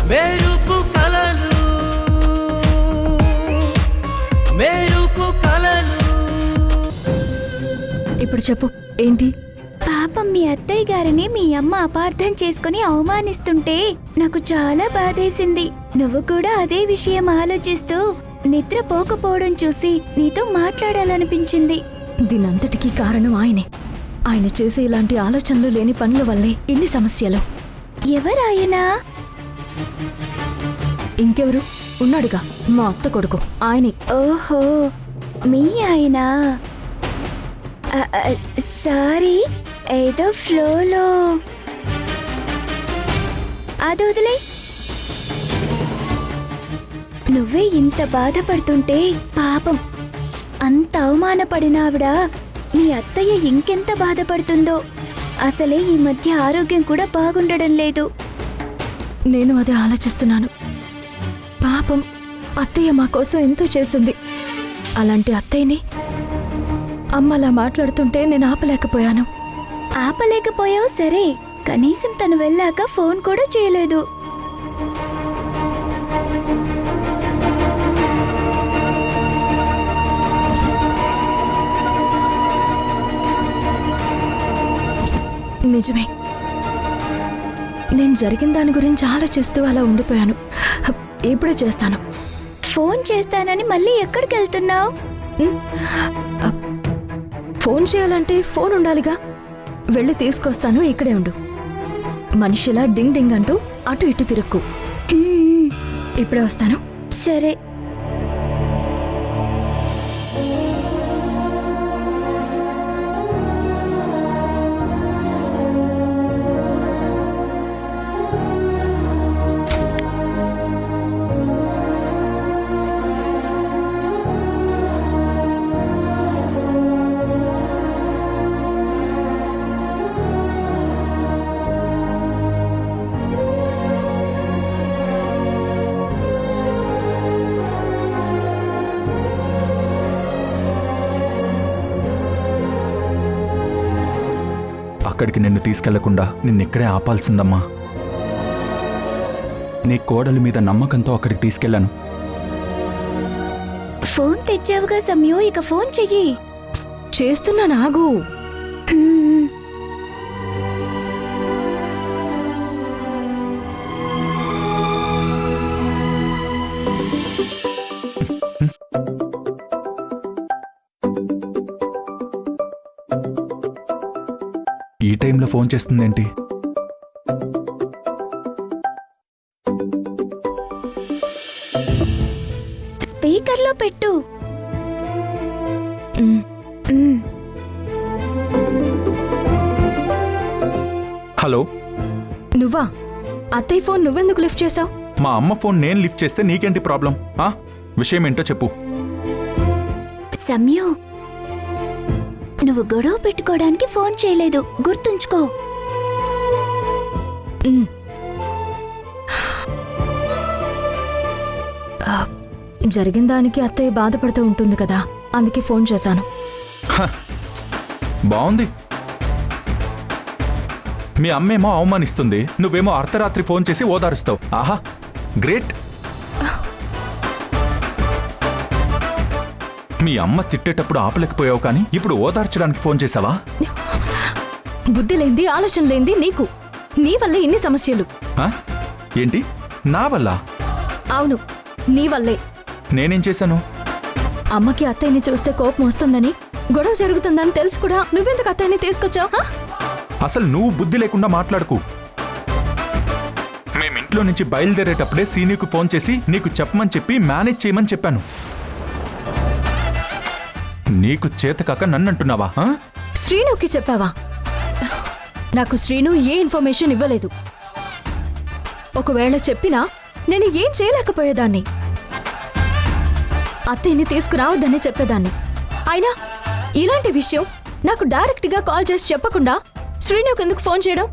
మెరుపు కలలు మెరుపు కలలు. ఇప్పుడు చెప్పు ఏంటి? పాపం మీ అత్తయ్య గారిని మీ అమ్మ అపార్థం చేసుకుని అవమానిస్తుంటే నాకు చాలా బాధేసింది. నువ్వు కూడా అదే విషయం ఆలోచిస్తూ నిద్రపోకపోవడం చూసి నీతో మాట్లాడాలనిపించింది. దీనంతటికీ కారణం ఆయనే. ఆయన చేసే ఇలాంటి ఆలోచనలు లేని పనుల వల్లే ఇన్ని సమస్యలు. ఎవరాయనా? ఇంకెవరు ఉన్నాడుగా, మా అత్త కొడుకు ఆయనే. ఓహో, మీ ఆయన. సారీ, ఏదో ఫ్లోలో. అది వదిలే. నువ్వే ఇంత బాధపడుతుంటే పాపం అంత అవమానపడినావిడ మీ అత్తయ్య ఇంకెంత బాధపడుతుందో. అసలే ఈ మధ్య ఆరోగ్యం కూడా బాగుండడం లేదు. నేను అదే ఆలోచిస్తున్నాను. పాపం అత్తయ్య మా కోసం ఎంతో చేసింది. అలాంటి అత్తయ్యని అమ్మలా మాట్లాడుతుంటే నేను ఆపలేకపోయాను. ఆపలేకపోయావు సరే, కనీసం తను వెళ్ళాక ఫోన్ కూడా చేయలేదు. నిజమే, నేను జరిగిన దాని గురించి ఆలోచిస్తూ అలా ఉండిపోయాను. ఇప్పుడే చేస్తాను. ఫోన్ చేస్తానని మళ్ళీ ఎక్కడికి వెళ్తున్నావు? ఫోన్ చేయాలంటే ఫోన్ ఉండాలిగా. వెళ్ళి తీసుకొస్తాను, ఇక్కడే ఉండు. మనిషిలా డింగ్ డింగ్ అంటూ అటు ఇటు తిరుక్కు. ఇప్పుడే వస్తాను. సరే. అక్కడికి నిన్ను తీసుకెళ్లకుండా నిన్నిక్కడే ఆపాల్సిందమ్మా. నీ కోడలి మీద నమ్మకంతో అక్కడికి తీసుకెళ్లాను. ఫోన్ తెచ్చావుగా సమయం, ఇక ఫోన్ చెయ్యి. చేస్తున్నా, నాగు. ఈ టైంలో ఫోన్ చేస్తుందేంటి? స్పీకర్లో పెట్టు. హలో, నువ్వా? అత్తయ్య ఫోన్ నువ్వెందుకు లిఫ్ట్ చేశావు? మా అమ్మ ఫోన్ నేను లిఫ్ట్ చేస్తే నీకేంటి ప్రాబ్లం? విషయం ఏంటో చెప్పు. సమయం, నువ్వు గొడవ పెట్టుకోవడానికి ఫోన్ చేయలేదు, గుర్తుంచుకో. జరిగిన దానికి అత్తయ్య బాధపడుతూ ఉంటుంది కదా, అందుకే ఫోన్ చేశాను. బాగుంది. మీ అమ్మేమో అవమానిస్తుంది, నువ్వేమో అర్ధరాత్రి ఫోన్ చేసి ఓదారుస్తావు. ఆహా, గ్రేట్. మీ అమ్మ తిట్టేటప్పుడు ఆపలేకపోయావు, కానీ ఇప్పుడు ఓదార్చడానికి ఫోన్ చేసావా? బుద్ధి లేంది, ఆలోచన లేంది నీకు. నీ వల్లే ఇన్ని సమస్యలు. ఏంటి, నా వల్ల? అవును, నీ వల్లే. నేనేం చేశాను? అమ్మకి అత్తయ్యని చూస్తే కోపం వస్తుందని, గొడవ జరుగుతుందని తెలుసు కూడా నువ్వెందుకు అత్తయ్యని తీసుకొచ్చావు? అసలు నువ్వు బుద్ధి లేకుండా మాట్లాడుకు. మేమింట్లో నుంచి బయలుదేరేటప్పుడే సీనీకు ఫోన్ చేసి నీకు చెప్పమని చెప్పి మేనేజ్ చేయమని చెప్పాను. నీకు చేతకాక నన్నంటున్నావా? శ్రీనుకి చెప్పావా? నాకు శ్రీను ఏ ఇన్ఫర్మేషన్ ఇవ్వలేదు. ఒకవేళ చెప్పినా నేను ఏం చేయలేకపోయేదాన్ని. అత్తయ్యని తీసుకురావద్దని చెప్పేదాన్ని. అయినా ఇలాంటి విషయం నాకు డైరెక్ట్గా కాల్ చేసి చెప్పకుండా శ్రీనుకి ఎందుకు ఫోన్ చేయడం?